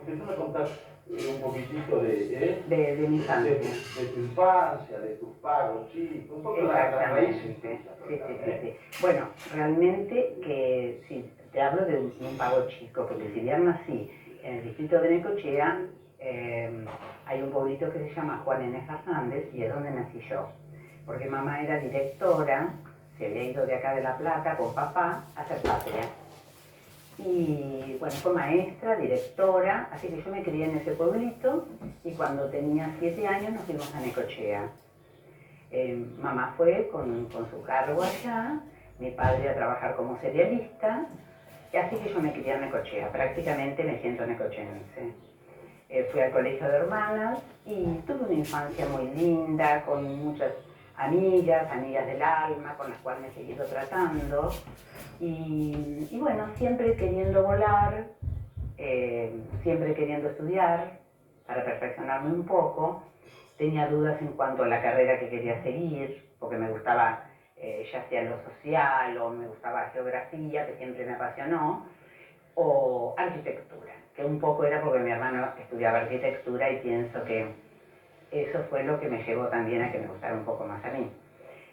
porque tú me contás un poquitito de de mi infancia. De tu infancia, de tus pagos chicos, un poco la raíz. Sí. Bueno, realmente que sí, te hablo de un pago chico, porque si bien nací en el distrito de Necochea, hay un pueblito que se llama Juan N. Fernández y es donde nací yo. Porque mamá era directora, se había ido de acá de La Plata con papá a hacer patria. Y bueno, fue maestra, directora, así que yo me crié en ese pueblito y cuando tenía 7 años nos fuimos a Necochea. Mamá fue con su cargo allá, mi padre a trabajar como serialista, y así que yo me crié en Necochea, prácticamente me siento necochense. Fui al colegio de hermanas y tuve una infancia muy linda, con muchas amigas del alma, con las cuales me he seguido tratando. Y bueno, siempre queriendo volar, siempre queriendo estudiar para perfeccionarme un poco. Tenía dudas en cuanto a la carrera que quería seguir, porque me gustaba ya sea lo social o me gustaba geografía, que siempre me apasionó, o arquitectura, que un poco era porque mi hermano estudiaba arquitectura y pienso que eso fue lo que me llevó también a que me gustara un poco más a mí.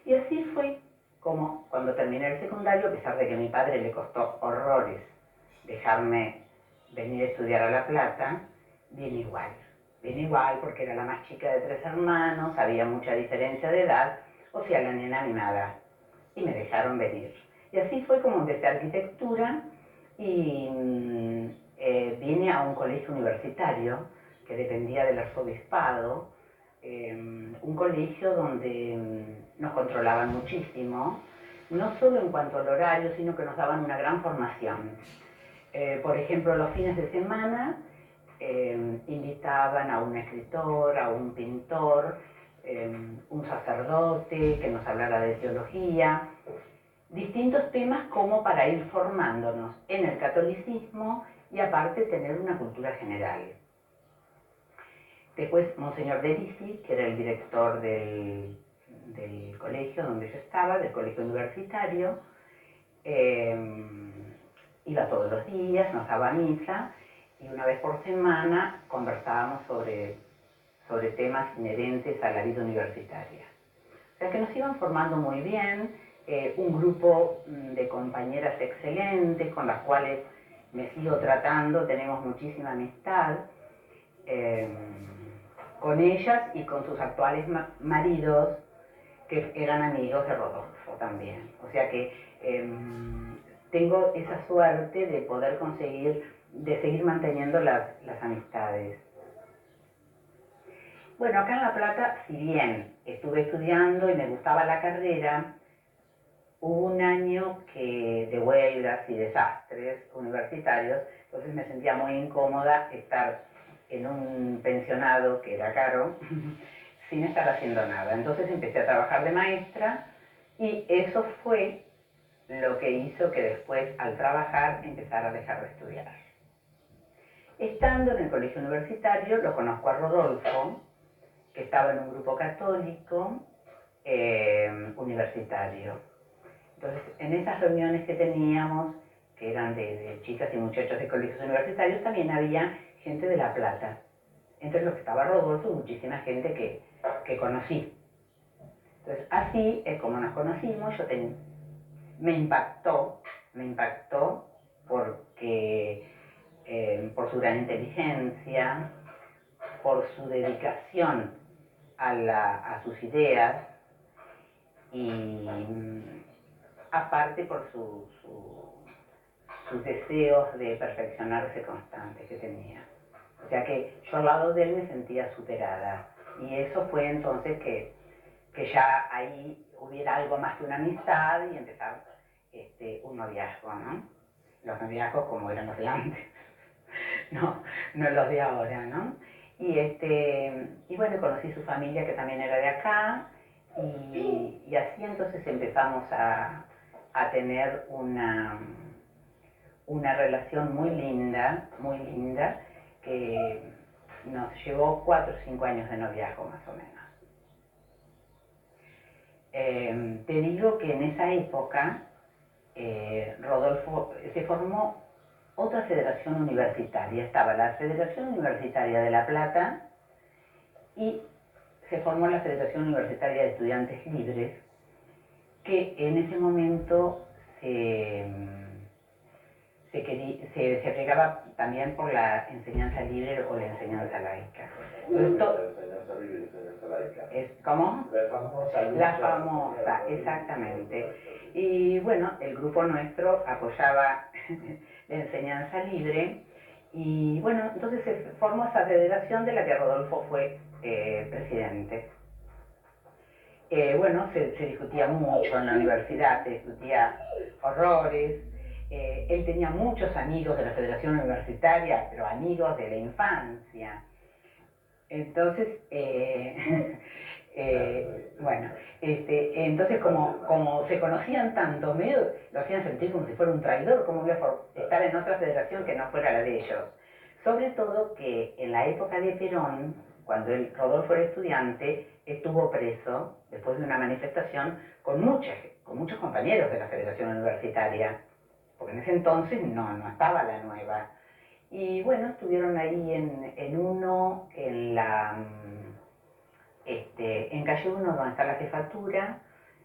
Y así fue como cuando terminé el secundario, a pesar de que a mi padre le costó horrores dejarme venir a estudiar a La Plata, vine igual. Vine igual porque era la más chica de 3 hermanos, había mucha diferencia de edad, o sea, la nena animada. Y me dejaron venir. Y así fue como empecé arquitectura y vine a un colegio universitario que dependía del arzobispado, un colegio donde nos controlaban muchísimo, no solo en cuanto al horario, sino que nos daban una gran formación. Por ejemplo, los fines de semana invitaban a un escritor, a un pintor, un sacerdote que nos hablara de teología, distintos temas como para ir formándonos en el catolicismo y aparte tener una cultura general. Después, Monseñor Derisi, que era el director del colegio donde yo estaba, del colegio universitario, iba todos los días, nos daba misa y una vez por semana conversábamos sobre temas inherentes a la vida universitaria. O sea que nos iban formando muy bien, un grupo de compañeras excelentes con las cuales me sigo tratando, tenemos muchísima amistad con ellas y con sus actuales maridos, que eran amigos de Rodolfo también. O sea que tengo esa suerte de poder conseguir, de seguir manteniendo las amistades. Bueno, acá en La Plata, si bien estuve estudiando y me gustaba la carrera, hubo un año de huelgas y desastres universitarios, entonces me sentía muy incómoda estar en un pensionado que era caro, sin estar haciendo nada. Entonces empecé a trabajar de maestra y eso fue lo que hizo que después, al trabajar, empezara a dejar de estudiar. Estando en el colegio universitario, lo conozco a Rodolfo, que estaba en un grupo católico universitario. Entonces, en esas reuniones que teníamos, que eran de chicas y muchachos de colegios universitarios, también había gente de La Plata. Entre los que estaba Rodolfo, muchísima gente que conocí. Entonces, así es como nos conocimos. Me impactó porque por su gran inteligencia, por su dedicación a sus ideas y aparte por sus deseos de perfeccionarse constantes que tenía. O sea que yo al lado de él me sentía superada y eso fue entonces que ya ahí hubiera algo más que una amistad y empezar un noviazgo, ¿no? Los noviazgos como eran los de antes, no los de ahora, ¿no? Y bueno, conocí su familia que también era de acá y así entonces empezamos a tener una relación muy linda, que nos llevó 4 o 5 años de noviazgo más o menos. Te digo que en esa época Rodolfo se formó otra federación universitaria. Estaba la Federación Universitaria de La Plata y se formó la Federación Universitaria de Estudiantes Libres, que en ese momento se pregaba también por la enseñanza libre o la enseñanza laica. Entonces, la enseñanza libre y enseñanza laica. ¿Cómo? La famosa lucha. La famosa, exactamente. Y bueno, el grupo nuestro apoyaba la enseñanza libre y bueno, entonces se formó esa federación de la que Rodolfo fue presidente. Bueno, se discutía mucho en la universidad, se discutía horrores. Él tenía muchos amigos de la Federación Universitaria, pero amigos de la infancia. Entonces, bueno, entonces como se conocían tanto, medio lo hacían sentir como si fuera un traidor, como iba a estar en otra federación que no fuera la de ellos. Sobre todo que en la época de Perón, cuando Rodolfo era estudiante, estuvo preso después de una manifestación con muchos compañeros de la Federación Universitaria, porque en ese entonces no estaba la nueva. Y bueno, estuvieron ahí en uno, en calle 1, donde está la jefatura,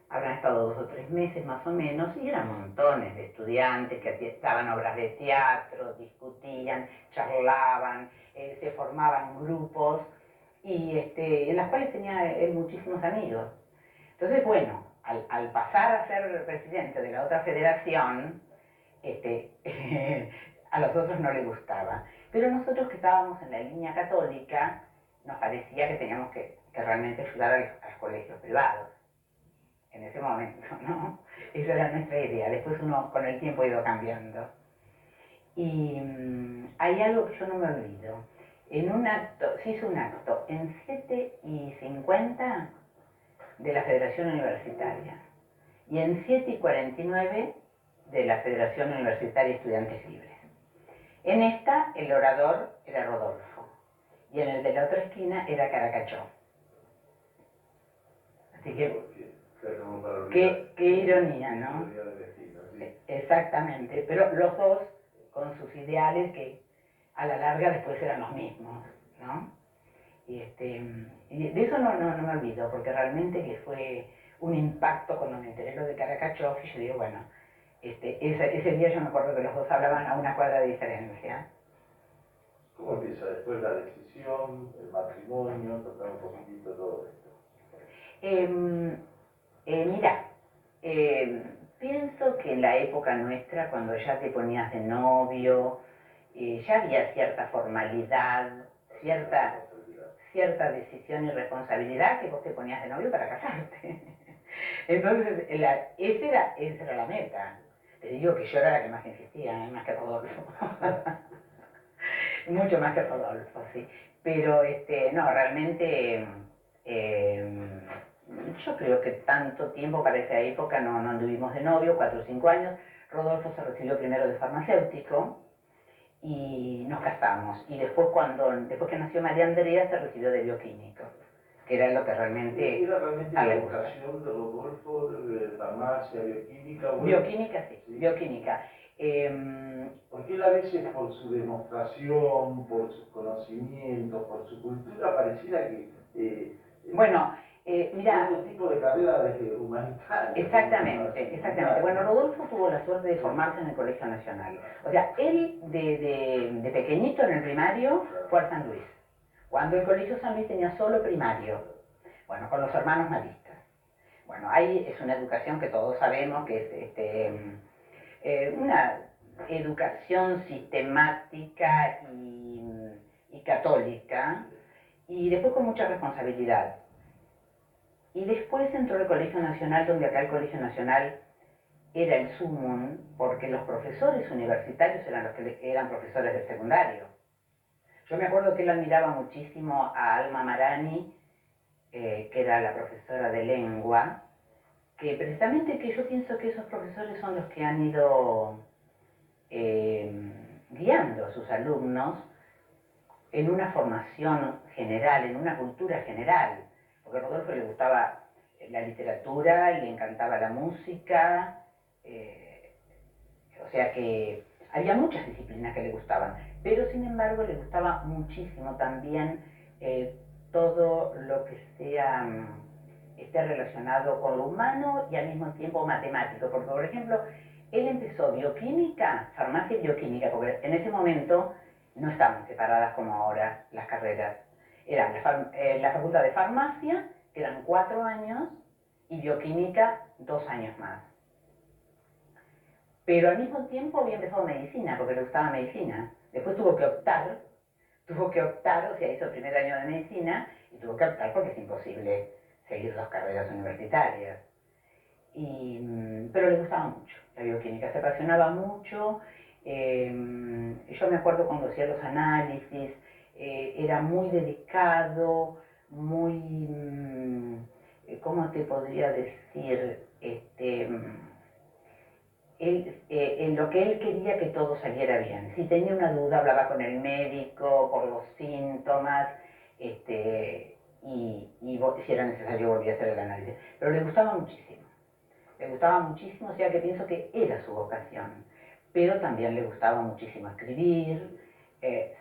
habrán estado 2 o 3 meses más o menos, y eran montones de estudiantes que estaban obras de teatro, discutían, charlaban, se formaban grupos, y en las cuales tenía él muchísimos amigos. Entonces, bueno, al pasar a ser presidente de la otra federación, a los otros no les gustaba. Pero nosotros que estábamos en la línea católica, nos parecía que teníamos que realmente ayudar a los colegios privados. En ese momento, ¿no? Esa era nuestra idea. Después uno con el tiempo ha ido cambiando. Y hay algo que yo no me olvido. Se hizo un acto en 7:50 de la Federación Universitaria y en 7:49 de la Federación Universitaria de Estudiantes Libres. En esta, el orador era Rodolfo, y en el de la otra esquina era Caracachó. Así que, qué ironía, ¿no? Exactamente, pero los dos con sus ideales que a la larga después eran los mismos, ¿no? Y de eso no me olvido, porque realmente que fue un impacto cuando me enteré lo de Caracachó, y yo digo, bueno, ese día yo me acuerdo que los dos hablaban a una cuadra de diferencia. ¿Cómo empieza después la decisión, el matrimonio, tocar un poquitito todo esto? Mira, pienso que en la época nuestra, cuando ya te ponías de novio, ya había cierta formalidad, cierta decisión y responsabilidad que vos te ponías de novio para casarte. Entonces, esa era la meta. Te digo que yo era la que más insistía, más que Rodolfo. Mucho más que Rodolfo, sí. Pero, no, realmente, yo creo que tanto tiempo para esa época no anduvimos de novio, 4 o 5 años. Rodolfo se recibió primero de farmacéutico y nos casamos. Y después que nació María Andrea, se recibió de bioquímico, que era lo que realmente... ¿Era realmente la educación de Rodolfo, de farmacia, bioquímica? Bueno, bioquímica, sí, bioquímica. Porque él a veces por su demostración, por sus conocimientos, por su cultura, pareciera que... mira... Todo tipo de carrera humanitaria. Exactamente. Bueno, Rodolfo tuvo la suerte de formarse en el Colegio Nacional. O sea, él de pequeñito en el primario fue a San Luis, cuando el Colegio San Luis tenía solo primario, bueno, con los hermanos maristas. Bueno, ahí es una educación que todos sabemos que es una educación sistemática y católica, y después con mucha responsabilidad. Y después entró al Colegio Nacional, donde acá el Colegio Nacional era el sumum, porque los profesores universitarios eran los que eran profesores del secundario. Yo me acuerdo que él admiraba muchísimo a Alma Marani, que era la profesora de lengua, que precisamente que yo pienso que esos profesores son los que han ido guiando a sus alumnos en una formación general, en una cultura general, porque a Rodolfo le gustaba la literatura, le encantaba la música, o sea que había muchas disciplinas que le gustaban, pero sin embargo le gustaba muchísimo también todo lo que sea esté relacionado con lo humano y al mismo tiempo matemático, porque por ejemplo, él empezó bioquímica, farmacia y bioquímica, porque en ese momento no estaban separadas como ahora las carreras. Era la facultad de farmacia, que eran 4 años, y bioquímica 2 años más. Pero al mismo tiempo había empezado medicina, porque le gustaba medicina. Después tuvo que optar, o sea, hizo el primer año de medicina, y tuvo que optar porque es imposible seguir 2 carreras universitarias. Pero le gustaba mucho la bioquímica, se apasionaba mucho. Yo me acuerdo cuando hacía los análisis, era muy dedicado, muy, ¿cómo te podría decir? En lo que él quería que todo saliera bien. Si tenía una duda, hablaba con el médico por los síntomas, y si era necesario volvía a hacer el análisis. Pero le gustaba muchísimo, o sea que pienso que era su vocación. Pero también le gustaba muchísimo escribir.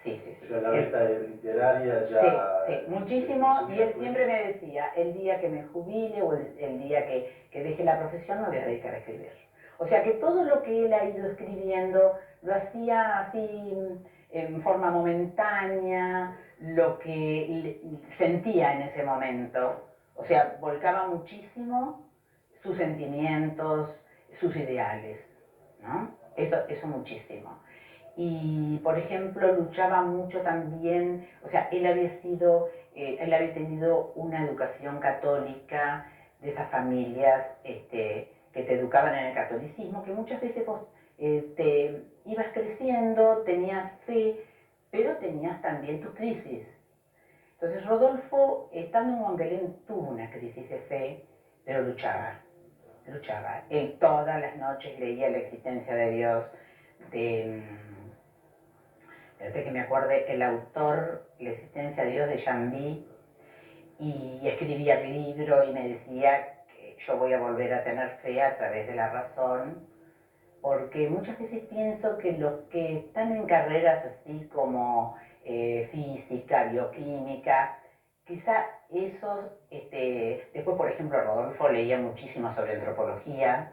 Sí. O sea, la beta literaria ya... Sí, muchísimo, y él siempre me decía, el día que me jubile o el día que deje la profesión me voy a dedicar a escribir. O sea que todo lo que él ha ido escribiendo lo hacía así en forma momentánea, lo que sentía en ese momento. O sea, volcaba muchísimo sus sentimientos, sus ideales, ¿no? Eso muchísimo. Y, por ejemplo, luchaba mucho también, o sea, él había tenido una educación católica de esas familias que te educaban en el catolicismo, que muchas veces vos te ibas creciendo, tenías fe, pero tenías también tus crisis. Entonces Rodolfo, estando en Montbelén, tuvo una crisis de fe, pero luchaba. Él todas las noches leía la existencia de Dios, desde que me acuerde, el autor, La existencia de Dios de Jambi, y escribía el libro y me decía que yo voy a volver a tener fe a través de la razón, porque muchas veces pienso que los que están en carreras así como física, bioquímica, quizá esos, después por ejemplo Rodolfo leía muchísimo sobre antropología,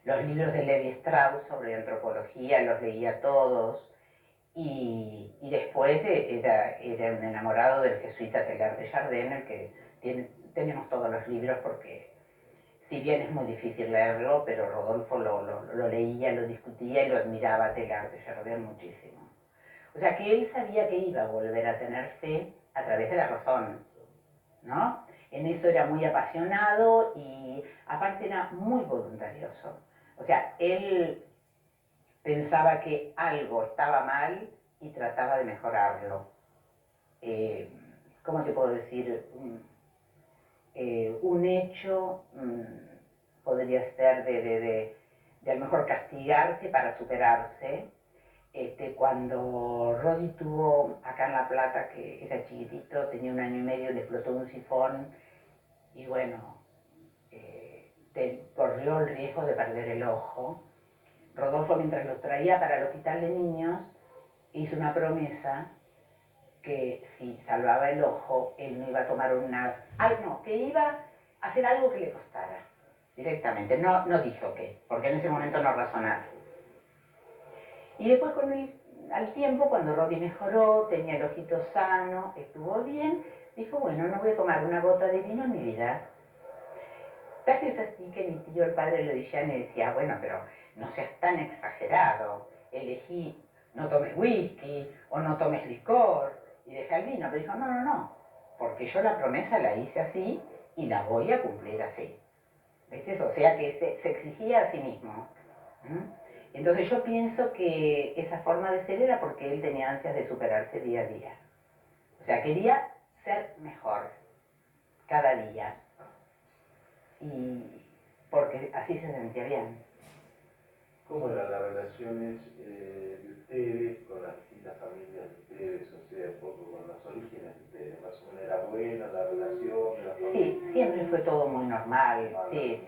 los libros de Levi Strauss sobre antropología los leía todos, y después era un enamorado del jesuita Teilhard de Chardin, el que tenemos todos los libros porque si bien es muy difícil leerlo, pero Rodolfo lo leía, lo discutía y lo admiraba a Teilhard de Chardin muchísimo. O sea que él sabía que iba a volver a tener fe a través de la razón, ¿no? En eso era muy apasionado y aparte era muy voluntarioso. O sea, él pensaba que algo estaba mal y trataba de mejorarlo. ¿Cómo te puedo decir? Un hecho podría ser de a lo mejor castigarse para superarse. Cuando Rodi tuvo acá en La Plata, que era chiquitito, tenía 1 año y medio, le explotó un sifón y bueno, corrió el riesgo de perder el ojo. Rodolfo, mientras los traía para el hospital de niños, hizo una promesa que si salvaba el ojo, él no iba a tomar que iba a hacer algo que le costara, directamente. No dijo qué, porque en ese momento no razonaba. Y después al tiempo, cuando Rodi mejoró, tenía el ojito sano, estuvo bien, dijo, bueno, no voy a tomar una gota de vino en mi vida. Casi es así que mi tío, el padre Lodillán, le decía, bueno, pero no seas tan exagerado, elegí, no tomes whisky o no tomes licor y deja el vino. Pero dijo, no, porque yo la promesa la hice así y la voy a cumplir así. ¿Ves? O sea que se exigía a sí mismo. Entonces yo pienso que esa forma de ser era porque él tenía ansias de superarse día a día. O sea, quería ser mejor cada día. Y porque así se sentía bien. ¿Cómo eran las relaciones de ustedes con las distintas familias de ustedes? O sea, un poco con los orígenes de ustedes. Más o menos era buena la relación de la familia. Sí, siempre fue todo muy normal. Sí.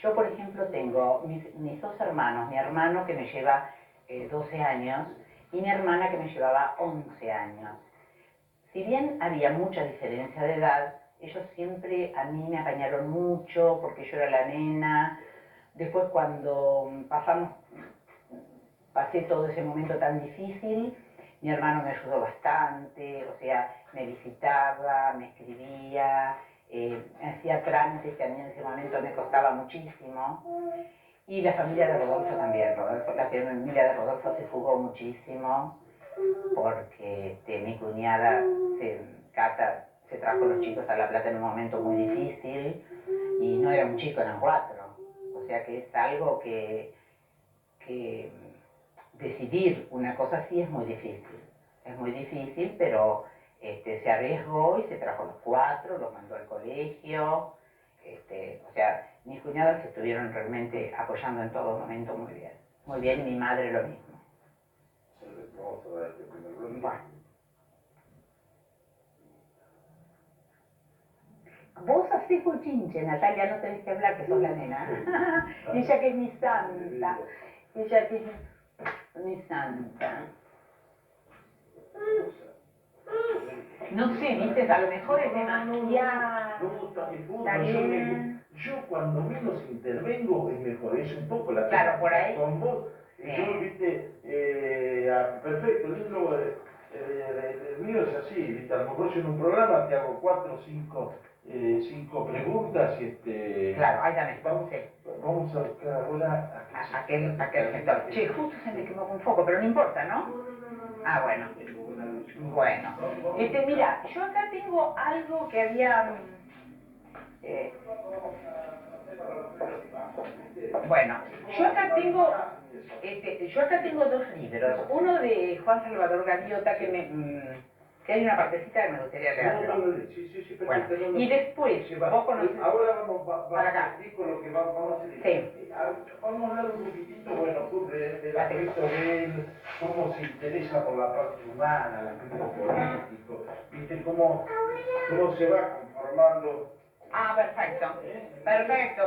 Yo, por ejemplo, tengo mis 2 hermanos. Mi hermano que me lleva 12 años y mi hermana que me llevaba 11 años. Si bien había mucha diferencia de edad, ellos siempre a mí me apañaron mucho porque yo era la nena. Después cuando pasé todo ese momento tan difícil, mi hermano me ayudó bastante, o sea, me visitaba, me escribía, hacía trámites que a mí en ese momento me costaba muchísimo. Y la familia de Rodolfo también, la familia de Rodolfo se fugó muchísimo porque mi cuñada, Cata, se trajo los chicos a La Plata en un momento muy difícil y no era un chico, eran 4. O sea que es algo que decidir una cosa así es muy difícil, pero se arriesgó y se trajo los 4, los mandó al colegio, o sea, mis cuñadas se estuvieron realmente apoyando en todo momento muy bien, y mi madre lo mismo. Vamos a ver este primer bloque. Bueno. Vos hacés bochinche, Natalia, no tenés que hablar, que sos la nena. Ella que es mi santa, ella que es mi santa. No sé, viste, a lo mejor es demasiado. Está bien. Yo cuando menos intervengo es mejor, es un poco la claro, por ahí. Con vos, yo, viste, perfecto, el libro, el mío es así, viste, a lo mejor yo en un programa te hago 4 o 5 preguntas y Claro, ahí también. Vamos a buscar ahora aquel sector. Che, justo se me quemó un foco, pero no importa, ¿no? Ah, bueno. Bueno. Mira, yo acá tengo algo que había... bueno, yo acá tengo 2 libros. Uno de Juan Salvador Gaviota que hay una partecita que me gustaría leerlo. Sí, bueno, y después, vos conocés... Ahora vamos para acá. con lo que vamos a hacer. Sí. Vamos a hablar un poquitito, bueno, del aspecto de él, cómo se interesa por la parte humana, el aspecto político, viste, cómo se va conformando. Ah, perfecto. Perfecto.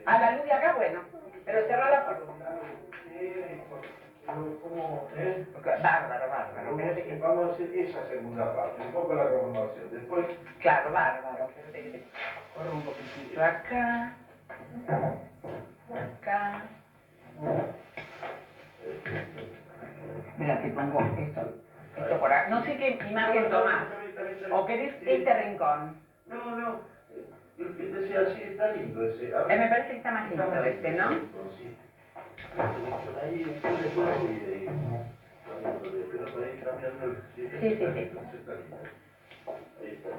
A la luz de acá, bueno, pero cerrar la puerta. Bárbaro. Vamos a hacer esa segunda parte, un poco la conformación. Después. Claro, bárbaro. Corro un poquitito acá. Mira, te pongo esto por acá. No sé qué imagen tomás. ¿O querés este rincón? No. Ese así está lindo. Me parece que está más lindo ¿no? Sí. Ahí después Sí. Ahí está.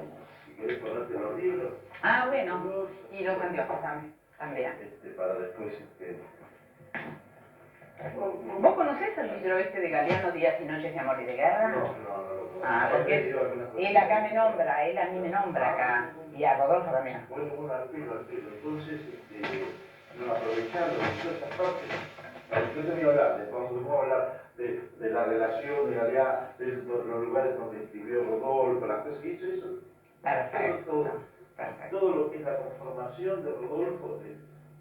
Si querés ponerte los libros. Ah, bueno. Y los anteojos también. Para después. ¿Vos conocés el libro de Galeano, Días y Noches de Amor y de Guerra? No lo conozco. Ah, porque él acá me nombra, él a mí me nombra acá, y a Rodolfo también. Bueno, al pelo. Entonces, aprovechando todas esas partes, yo te voy a hablar, vamos a hablar de la relación de Galeano, de los lugares donde escribió Rodolfo, las cosas que hizo eso. Perfecto. Todo lo que es la conformación de Rodolfo,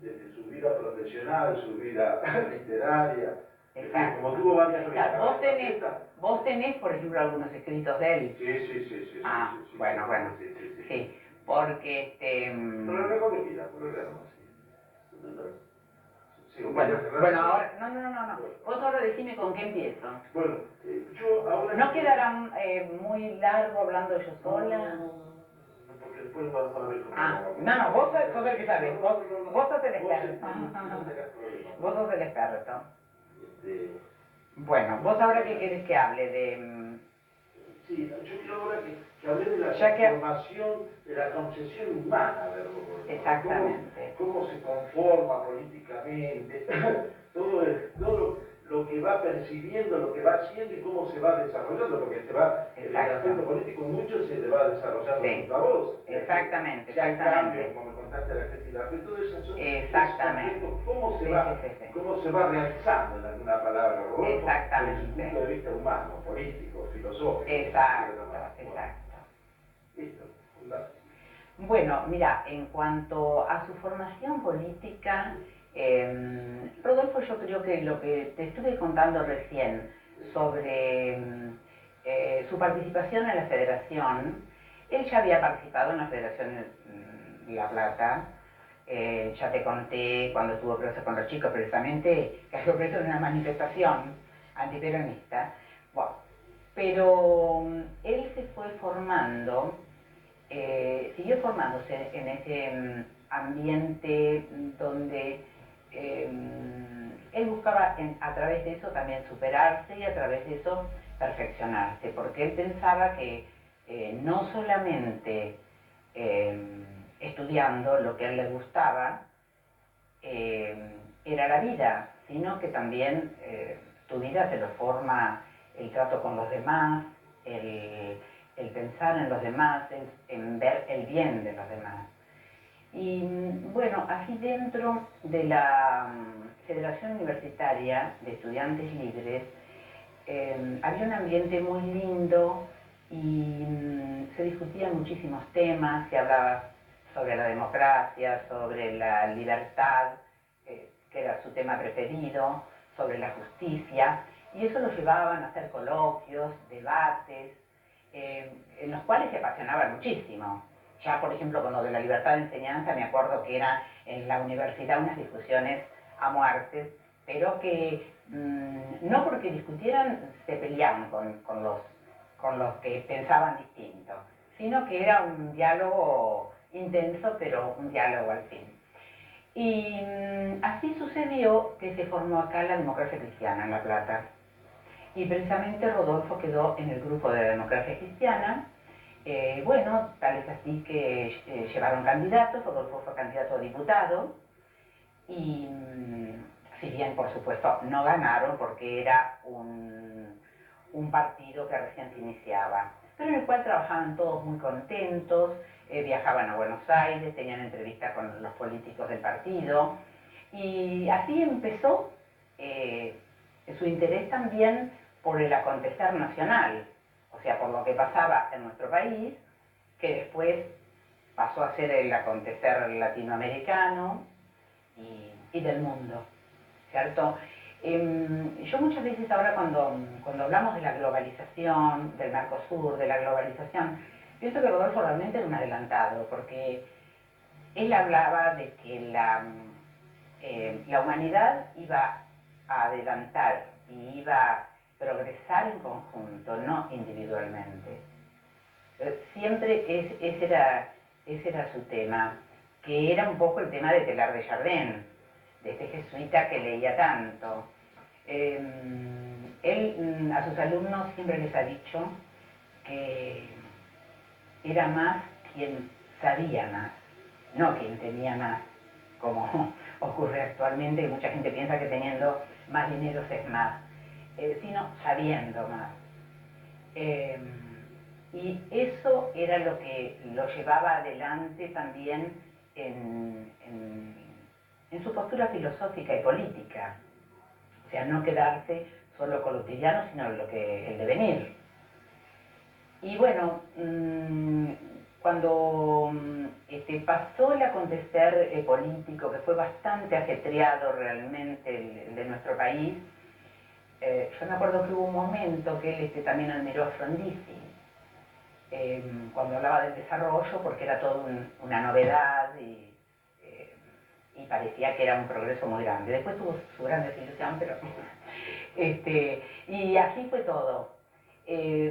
de su vida profesional, su vida literaria. Exacto. Como tuvo varias claro, vos tenés, por ejemplo, algunos escritos de él. Sí. Bueno. Sí, porque Pero luego que pida, Bueno, ahora, no. Vos ahora decime con qué empiezo. Bueno, yo ahora... ¿No quedará muy largo hablando yo sola? Porque después vas a ver cómo... No, vos sos el que sabés, vos sos el experto. Vos sos el experto. Bueno, vos ahora qué querés que hable de... Sí, yo quiero ahora que hable de la transformación, de la concepción humana del robot. Exactamente. Cómo se conforma políticamente, todo lo que va percibiendo, lo que va haciendo y cómo se va desarrollando, porque el aspecto político mucho se le va desarrollando junto a vos. Exactamente. Cambio, como me contaste la creatividad, pero todo eso exactamente. Cómo se va realizando en alguna palabra, Rodolfo, exactamente. desde el punto de vista humano, político, filosófico. Exacto. Listo. Bueno, mira, en cuanto a su formación política, Rodolfo, yo creo que lo que te estuve contando recién sobre su participación en la federación, él ya había participado en la Federación de La Plata. Ya te conté cuando estuvo preso con los chicos, precisamente, que estuvo preso en una manifestación antiperonista. Bueno, pero él se fue formando, siguió formándose en ese ambiente donde él buscaba a través de eso también superarse y a través de eso perfeccionarse, porque él pensaba que no solamente estudiando lo que a él le gustaba era la vida, sino que también tu vida te lo forma el trato con los demás, el pensar en los demás, en ver el bien de los demás. Y bueno, así dentro de la Federación Universitaria de Estudiantes Libres había un ambiente muy lindo y se discutían muchísimos temas, se hablaba sobre la democracia, sobre la libertad, que era su tema preferido, sobre la justicia, y eso lo llevaban a hacer coloquios, debates, en los cuales se apasionaban muchísimo. Ya, por ejemplo, con lo de la libertad de enseñanza, me acuerdo que era en la universidad unas discusiones a muerte, pero que no porque discutieran se peleaban con los que pensaban distinto, sino que era un diálogo intenso, pero un diálogo al fin. Y así sucedió que se formó acá la democracia cristiana en La Plata. Y precisamente Rodolfo quedó en el grupo de la democracia cristiana. Bueno, tal es así que llevaron candidatos, Rodolfo fue candidato a diputado, y si bien por supuesto no ganaron porque era un partido que recién se iniciaba, pero en el cual trabajaban todos muy contentos, viajaban a Buenos Aires, tenían entrevistas con los políticos del partido, y así empezó su interés también por el acontecer nacional, o sea, por lo que pasaba en nuestro país, que después pasó a ser el acontecer latinoamericano y del mundo, ¿cierto? Yo muchas veces ahora cuando hablamos de la globalización, del Mercosur, de la globalización, pienso que Rodolfo realmente era un adelantado, porque él hablaba de que la humanidad iba a adelantar y iba a progresar en conjunto, no individualmente. Siempre ese era su tema, que era un poco el tema de Teilhard de Chardin, de este jesuita que leía tanto. Él a sus alumnos siempre les ha dicho que era más quien sabía más, no quien tenía más, como ocurre actualmente, que mucha gente piensa que teniendo más dinero es más, sino sabiendo más. Y eso era lo que lo llevaba adelante también en su postura filosófica y política. O sea, no quedarse solo con lo cotidiano, sino el devenir. Y bueno, cuando pasó el acontecer político, que fue bastante ajetreado realmente el de nuestro país, yo me acuerdo que hubo un momento que él también admiró a Frondizi, cuando hablaba del desarrollo, porque era toda una novedad y parecía que era un progreso muy grande. Después tuvo su gran desilusión, pero y así fue todo.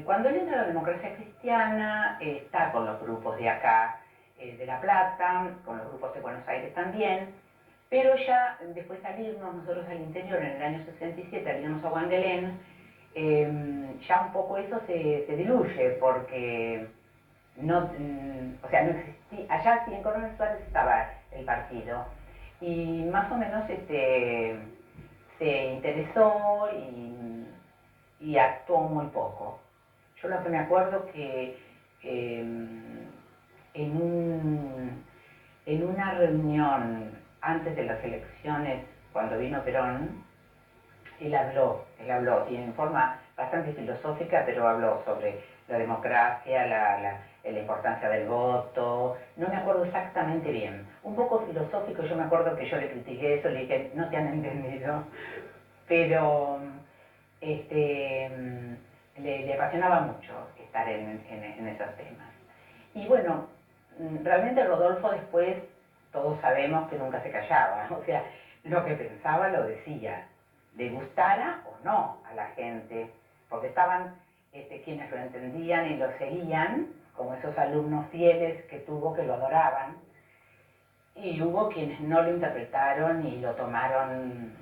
Cuando él entra a la democracia cristiana, está con los grupos de acá, de La Plata, con los grupos de Buenos Aires también, pero ya después de salirnos nosotros al interior en el año 67, al irnos a Wangelén, ya un poco eso se diluye, porque no, o sea, no existía, allá sí en Coronel Suárez estaba el partido, y más o menos se interesó y actuó muy poco. Yo lo que me acuerdo que en una reunión antes de las elecciones, cuando vino Perón, él habló, y en forma bastante filosófica, pero habló sobre la democracia, la importancia del voto, no me acuerdo exactamente bien, un poco filosófico. Yo me acuerdo que yo le critiqué eso, le dije, no te han entendido, pero le apasionaba mucho estar en esos temas. Y bueno, realmente Rodolfo después, todos sabemos que nunca se callaba, o sea, lo que pensaba lo decía, le gustara o no a la gente, porque estaban quienes lo entendían y lo seguían, como esos alumnos fieles que tuvo que lo adoraban, y hubo quienes no lo interpretaron y lo tomaron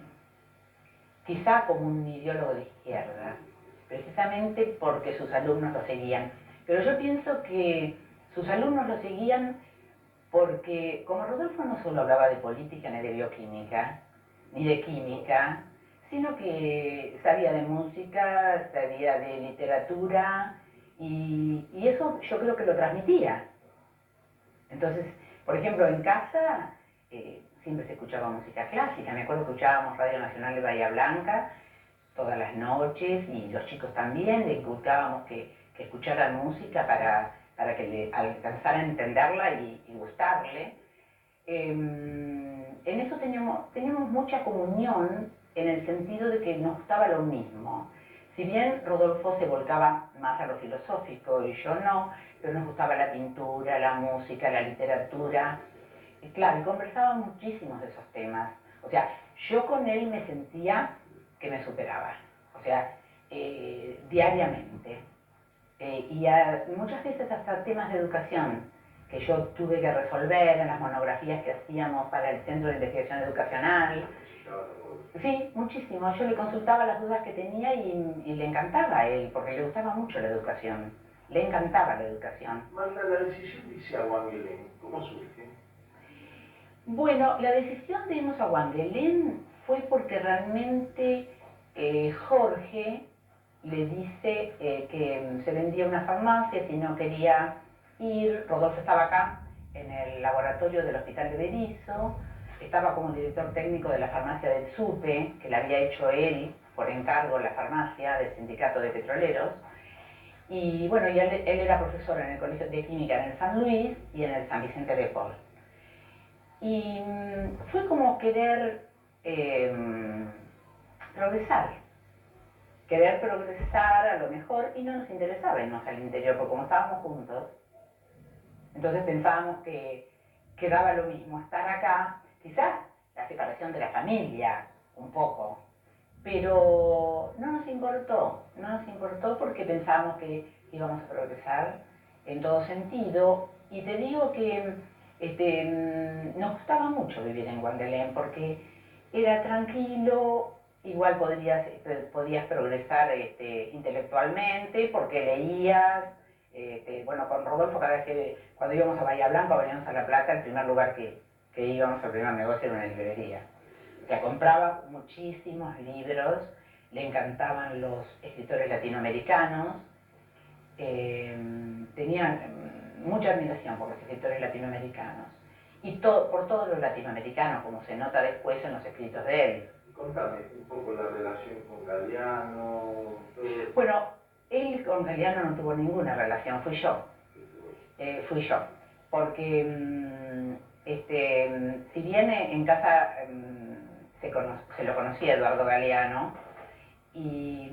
quizá como un ideólogo de izquierda, precisamente porque sus alumnos lo seguían. Pero yo pienso que sus alumnos lo seguían porque, como Rodolfo no solo hablaba de política ni de bioquímica, ni de química, sino que sabía de música, sabía de literatura, y eso yo creo que lo transmitía. Entonces, por ejemplo, en casa siempre se escuchaba música clásica. Me acuerdo que escuchábamos Radio Nacional de Bahía Blanca todas las noches, y los chicos también le inculcábamos que escucharan música para que le alcanzara a entenderla y gustarle. En eso teníamos mucha comunión, en el sentido de que nos gustaba lo mismo. Si bien Rodolfo se volcaba más a lo filosófico y yo no, pero nos gustaba la pintura, la música, la literatura. Y claro, y conversaba muchísimos de esos temas. O sea, yo con él me sentía que me superaba, o sea, diariamente. Muchas veces hasta temas de educación que yo tuve que resolver en las monografías que hacíamos para el Centro de Investigación Educacional. Sí, muchísimo. Yo le consultaba las dudas que tenía y le encantaba a él, porque le gustaba mucho la educación. Le encantaba la educación. Magda, la decisión de irse a Wangelén, ¿cómo surge? Bueno, la decisión de irnos a Wangelén fue porque realmente Jorge le dice que se vendía una farmacia, si no quería ir. Rodolfo estaba acá en el laboratorio del Hospital de Berisso, estaba como director técnico de la farmacia del SUPE, que le había hecho él por encargo la farmacia del Sindicato de Petroleros. Y bueno, él era profesor en el Colegio de Química en el San Luis y en el San Vicente de Paul. Y fue como querer progresar, a lo mejor, y no nos interesaba irnos al interior, porque como estábamos juntos, entonces pensábamos que daba lo mismo estar acá, quizás la separación de la familia, un poco, pero no nos importó porque pensábamos que íbamos a progresar en todo sentido. Y te digo que nos gustaba mucho vivir en Wangelén porque era tranquilo, igual podías progresar intelectualmente porque leías. Bueno, con Rodolfo, cada vez que cuando íbamos a Bahía Blanca, veníamos a La Plata, el primer lugar que íbamos al primer negocio era una librería. O sea, compraba muchísimos libros, le encantaban los escritores latinoamericanos, tenía mucha admiración por los escritores latinoamericanos y por todos los latinoamericanos, como se nota después en los escritos de él. Contame un poco la relación con Galeano, todo eso. Bueno, él con Galeano no tuvo ninguna relación, fui yo, porque si bien en casa se lo conocía Eduardo Galeano, y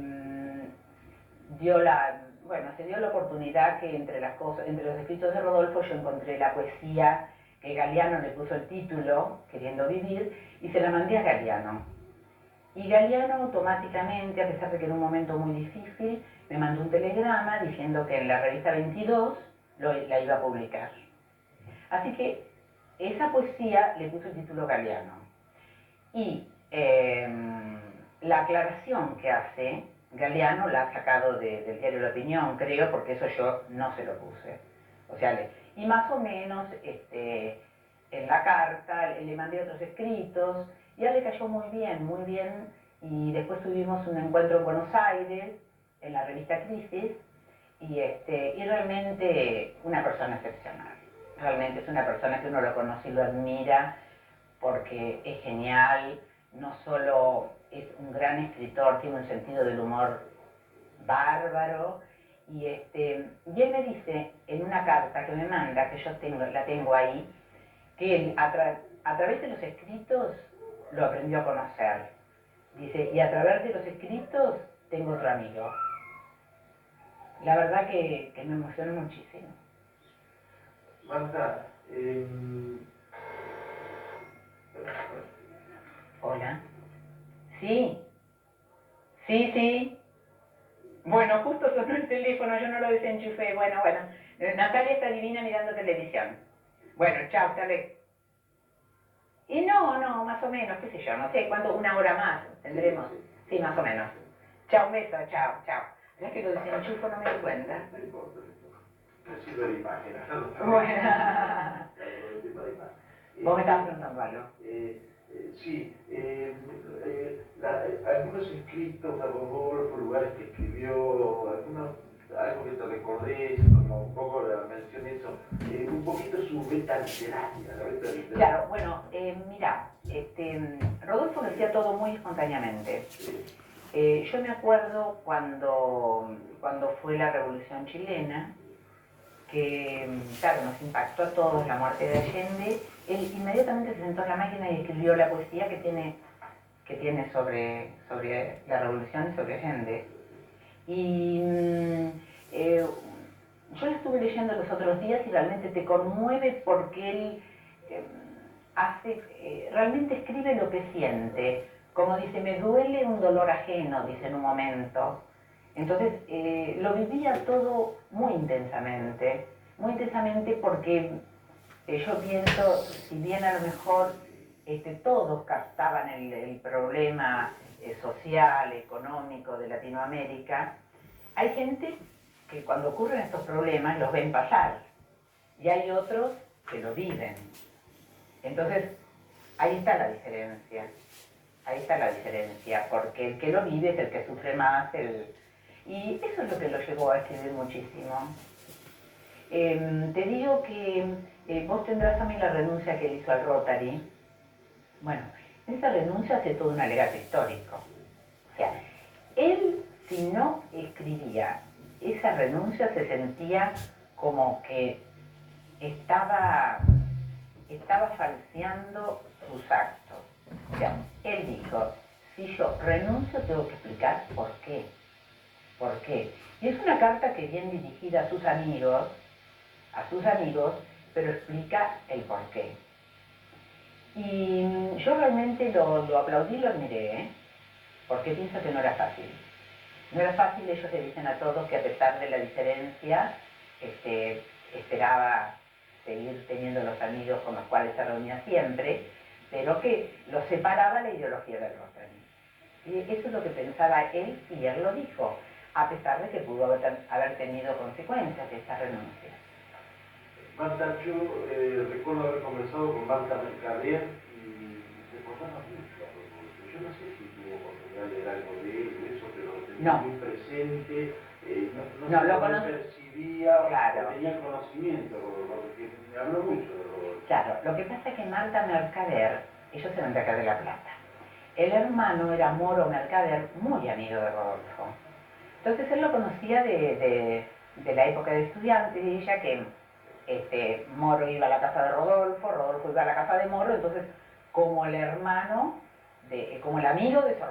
se dio la oportunidad que entre los escritos de Rodolfo yo encontré la poesía que Galeano le puso el título, Queriendo Vivir, y se la mandé a Galeano. Y Galeano automáticamente, a pesar de que era un momento muy difícil, me mandó un telegrama diciendo que en la revista 22 la iba a publicar. Así que esa poesía le puso el título Galeano. Y la aclaración que hace Galeano la ha sacado del diario La Opinión, creo, porque eso yo no se lo puse. O sea, y más o menos en la carta le mandé otros escritos, y a él le cayó muy bien, y después tuvimos un encuentro en Buenos Aires, en la revista Crisis, y realmente una persona excepcional. Realmente es una persona que uno lo conoce y lo admira, porque es genial, no solo es un gran escritor, tiene un sentido del humor bárbaro, y él me dice en una carta que me manda, que yo la tengo ahí, que él a través de los escritos lo aprendió a conocer. Dice, y a través de los escritos tengo otro amigo. La verdad que me emocionó muchísimo. Marta, Hola. Sí. Sí, sí. Bueno, justo sonó el teléfono, yo no lo desenchufé. Bueno. Natalia está divina mirando televisión. Bueno, chao, tal vez. Y no, más o menos, qué sé yo, no sé, ¿cuánto? Una hora más tendremos. Sí, más o menos. Chao, un beso, chao. Ya que lo desenchufo no me di cuenta. no importa, me sirve de imagen. Bueno. Vos me estabas preguntando algo. Sí, algunos escritos de Rodolfo, lugares que escribió, algo que te recordé, como un poco la mencioné eso, un poquito su beta literaria, la beta literaria. Claro, bueno, mira, Rodolfo decía todo muy espontáneamente. Yo me acuerdo cuando fue la Revolución Chilena, que, claro, nos impactó a todos la muerte de Allende. Él inmediatamente se sentó en la máquina y escribió la poesía que tiene sobre la revolución y sobre Allende. Y yo la estuve leyendo los otros días y realmente te conmueve porque él realmente escribe lo que siente. Como dice, me duele un dolor ajeno, dice en un momento. Entonces, lo vivía todo muy intensamente porque yo pienso, si bien a lo mejor todos captaban el problema social, económico de Latinoamérica, hay gente que cuando ocurren estos problemas los ven pasar y hay otros que lo viven. Entonces, ahí está la diferencia, porque el que lo vive es el que sufre más, y eso es lo que lo llevó a escribir muchísimo. Te digo que vos tendrás también la renuncia que él hizo al Rotary. Bueno, esa renuncia hace todo un alegato histórico. O sea, él, si no escribía esa renuncia, se sentía como que estaba falseando sus actos. O sea, él dijo, si yo renuncio tengo que explicar por qué. ¿Por qué? Y es una carta que viene dirigida a sus amigos, pero explica el por qué. Y yo realmente lo aplaudí, lo admiré, porque pienso que no era fácil. No era fácil, ellos le dicen a todos que a pesar de la diferencia, esperaba seguir teniendo los amigos con los cuales se reunía siempre, pero que los separaba la ideología del Rotary. Y eso es lo que pensaba él, y él lo dijo, a pesar de que pudo haber tenido consecuencias de esa renuncia. Marta, yo recuerdo haber conversado con Marta Mercader y recordaba mucho a Rodolfo. Yo no sé si tuvo oportunidad de leer algo de él o eso, pero lo tenía muy presente, no lo percibía, claro. Tenía conocimiento, porque me habló mucho de Rodolfo. Claro, lo que pasa es que Marta Mercader, ellos eran de acá de La Plata. El hermano era Moro Mercader, muy amigo de Rodolfo. Entonces él lo conocía de la época de estudiante, y ella que Moro iba a la casa de Rodolfo, Rodolfo iba a la casa de Moro, entonces como el hermano, como el amigo de su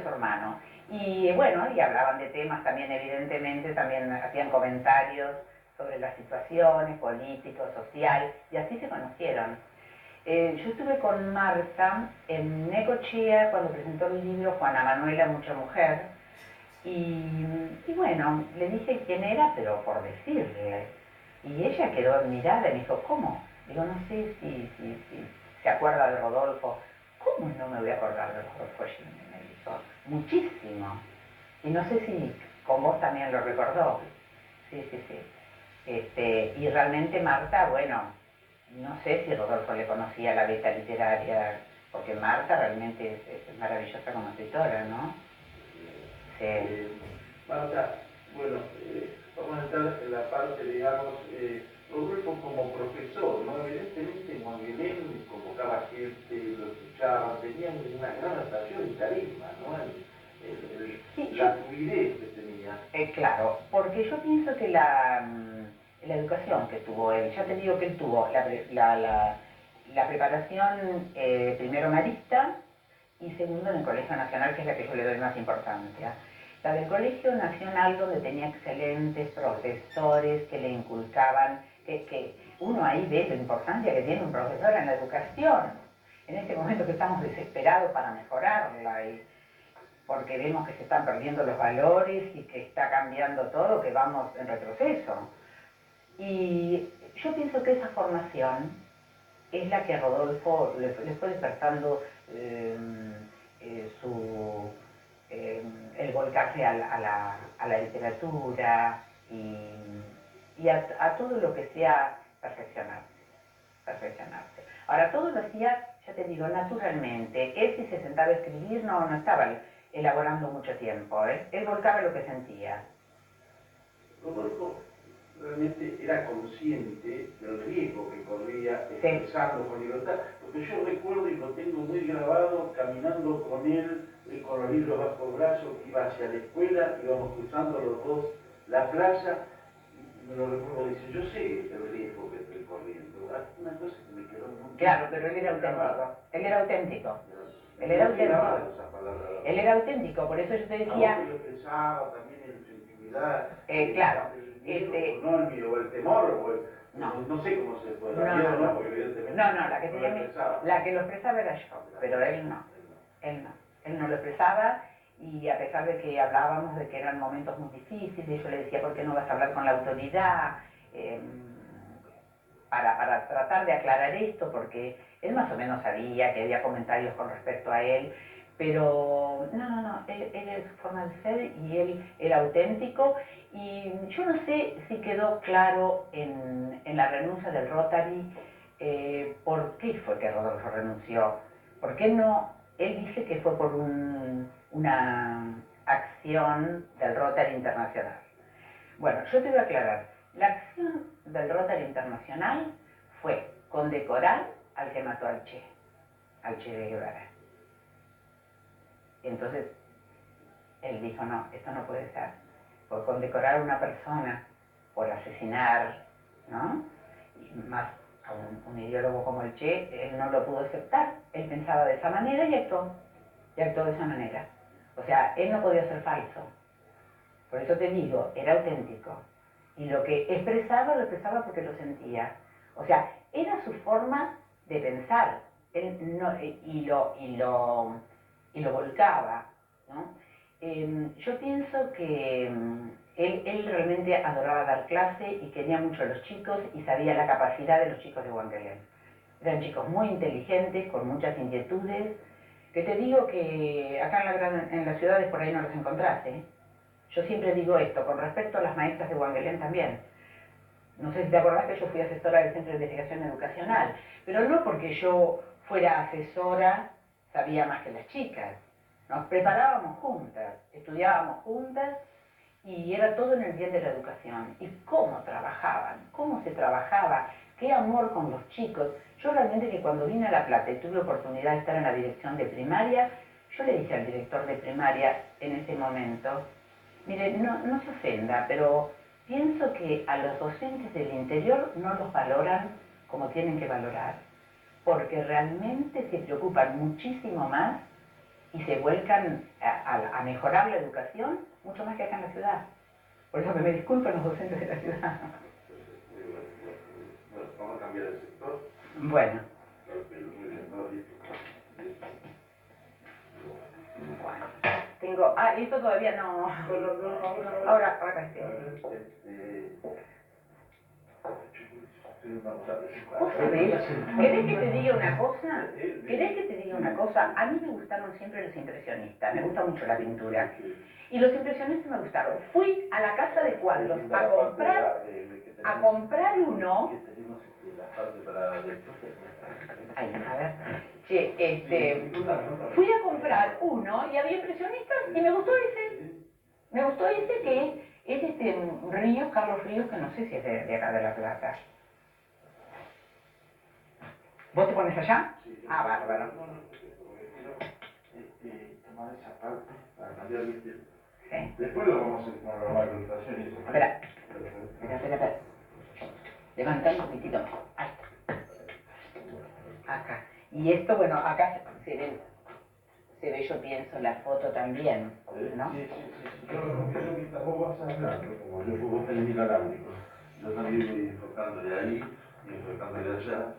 hermano. Y bueno, y hablaban de temas también, evidentemente, también hacían comentarios sobre las situaciones políticos, social, y así se conocieron. Yo estuve con Marta en Necochea cuando presentó el libro Juana Manuela, Mucha Mujer, y bueno, le dije quién era, pero por decirle. Y ella quedó admirada y me dijo, ¿cómo? Digo, no sé si se acuerda de Rodolfo. ¿Cómo no me voy a acordar de Rodolfo Giménez? Me dijo, muchísimo. Y no sé si con vos también lo recordó. Sí. Y realmente Marta, bueno, no sé si Rodolfo le conocía la beta literaria, porque Marta realmente es maravillosa como escritora, ¿no? Sí. Marta, bueno, vamos a entrar en la parte, digamos, Rodolfo como profesor, ¿no? Evidentemente Moguelén convocaba gente, lo escuchaban, tenían una gran atracción y carisma, ¿no? La fluidez que tenía. Claro, porque yo pienso que la educación que tuvo él, ya te digo que él tuvo la preparación primero marista y segundo en el Colegio Nacional, que es la que yo le doy más importancia. La del Colegio Nacional, donde tenía excelentes profesores que le inculcaban, que uno ahí ve la importancia que tiene un profesor en la educación, en este momento que estamos desesperados para mejorarla, porque vemos que se están perdiendo los valores y que está cambiando todo, que vamos en retroceso. Y yo pienso que esa formación es la que a Rodolfo le fue despertando el volcarse a la literatura y a todo lo que sea perfeccionarse. Ahora, todo lo hacía, ya te digo, naturalmente. Él si se sentaba a escribir no estaba elaborando mucho tiempo, ¿eh? Él volcaba lo que sentía. Rodolfo realmente era consciente del riesgo que corría Sí. expresando con libertad, porque yo recuerdo y lo tengo muy grabado caminando con él, con los libros bajo el brazo, que iba hacia la escuela, íbamos cruzando los dos la plaza, y me lo recuerdo, dice, yo sé el riesgo que estoy corriendo. Una cosa que me quedó muy... Claro, pero él era auténtico. Él era auténtico. Él era auténtico. Él era auténtico, por eso yo te decía... Lo expresaba también en su intimidad. Claro. No el miedo, o el temor, o el... No sé cómo se puede. No, porque evidentemente la que lo expresaba era yo, pero él no. Él no lo expresaba, y a pesar de que hablábamos de que eran momentos muy difíciles, yo le decía, ¿por qué no vas a hablar con la autoridad? Para tratar de aclarar esto, porque él más o menos sabía que había comentarios con respecto a él, pero él era su forma de ser y él era auténtico, y yo no sé si quedó claro en la renuncia del Rotary por qué fue que Rodolfo renunció. ¿Por qué no? Él dice que fue por una acción del Rotary Internacional. Bueno, yo te voy a aclarar. La acción del Rotary Internacional fue condecorar al que mató al Che de Guevara. Y entonces él dijo, no, esto no puede ser. Por condecorar a una persona, por asesinar, ¿no? Y más a un ideólogo como el Che, él no lo pudo aceptar. Él pensaba de esa manera y actuó de esa manera. O sea, él no podía ser falso. Por eso te digo, era auténtico. Y lo que expresaba, lo expresaba porque lo sentía. O sea, era su forma de pensar. Él no, y lo volcaba, ¿no? Yo pienso que él realmente adoraba dar clase y quería mucho a los chicos y sabía la capacidad de los chicos de Huanquelén. Eran chicos muy inteligentes, con muchas inquietudes, que te digo que acá en las ciudades por ahí no los encontrás, ¿eh? Yo siempre digo esto, con respecto a las maestras de Huanquelén también. No sé si te acordás que yo fui asesora del Centro de Investigación Educacional, pero no porque yo fuera asesora sabía más que las chicas. Nos preparábamos juntas, estudiábamos juntas y era todo en el bien de la educación. Y cómo trabajaban, cómo se trabajaba, qué amor con los chicos. Yo realmente que cuando vine a La Plata y tuve oportunidad de estar en la dirección de primaria, yo le dije al director de primaria en ese momento, mire, no se ofenda, pero pienso que a los docentes del interior no los valoran como tienen que valorar, porque realmente se preocupan muchísimo más y se vuelcan a mejorar la educación mucho más que acá en la ciudad. Por eso que me disculpan los docentes de la ciudad. Bueno, vamos a cambiar el sector. Bueno. Tengo... esto todavía no... Ahora sí. ¿Vos sabés? ¿Querés que te diga una cosa? ¿Querés que te diga una cosa? A mí me gustaron siempre los impresionistas, me gusta mucho la pintura. Y los impresionistas me gustaron. Fui a la casa de cuadros a comprar uno. Ay, a ver. Fui a comprar uno y había impresionistas y me gustó ese. Me gustó ese que es Ríos, Carlos Ríos, que no sé si es de acá de La Plata. ¿Vos te pones allá? Sí, bárbaro. Tomar esa parte para cambiar Sí. Después lo vamos a hacer con la macroestación y eso. Espera. Espera. Levanta un poquitito más. Ahí está. Acá. Y esto, bueno, acá se ve, yo pienso, la foto también, ¿no? Sí. Yo confieso que vos vas hablando, como vos tenés inalámbrico. Yo también voy enfocándole ahí y enfocándole allá.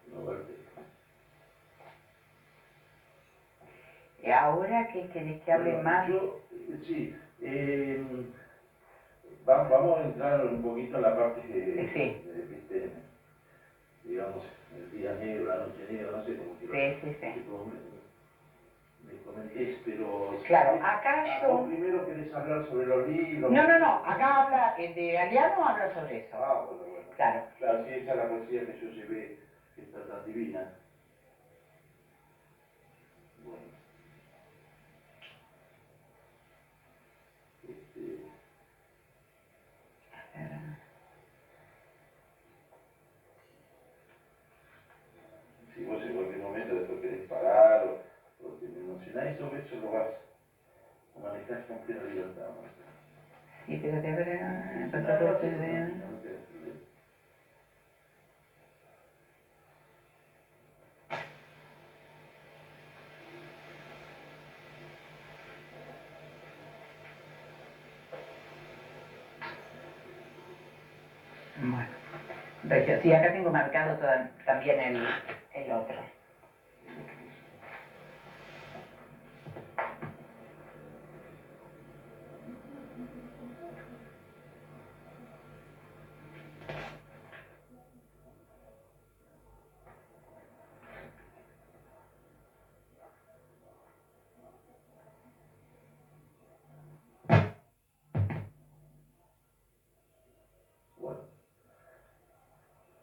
No, vale. ¿Y ahora qué querés que hable más? Sí, vamos a entrar un poquito en la parte Sí. viste, digamos, el día negro, la noche negra, no sé cómo quiero Sí. que vos me comentés, pero... Claro, acá yo... ¿Vos primero querés hablar sobre los libros? No, acá habla, el de Aliano habla sobre eso. Bueno. Claro. Claro, sí, esa es la poesía que yo llevé, que está tan divina. Bueno, este... Si vos en cualquier momento después querés parar o te emocionáis sobre eso, lo vas a manejar con plena libertad. Sí, pero te habrá... No, no te problema. Bueno, entonces, sí, acá tengo marcado también el otro.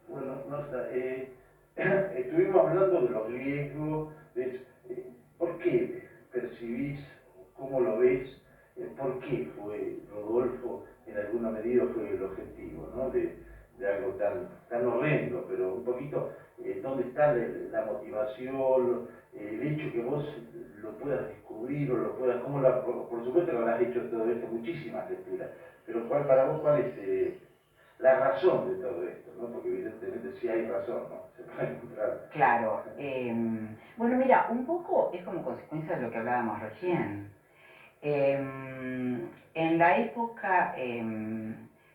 Bueno, Marta, estuvimos hablando de los riesgos, ¿por qué percibís, cómo lo ves, por qué fue Rodolfo, en alguna medida fue el objetivo, ¿no? De algo tan horrendo, pero un poquito, ¿dónde está la motivación, el hecho que vos lo puedas descubrir o lo puedas, por supuesto que habrás hecho todo esto, muchísimas lecturas, pero para vos cuál es la razón de todo esto, ¿no? Porque evidentemente sí hay razón, ¿no? Se puede encontrar. Claro. Bueno, mira, un poco es como consecuencia de lo que hablábamos recién. En la época,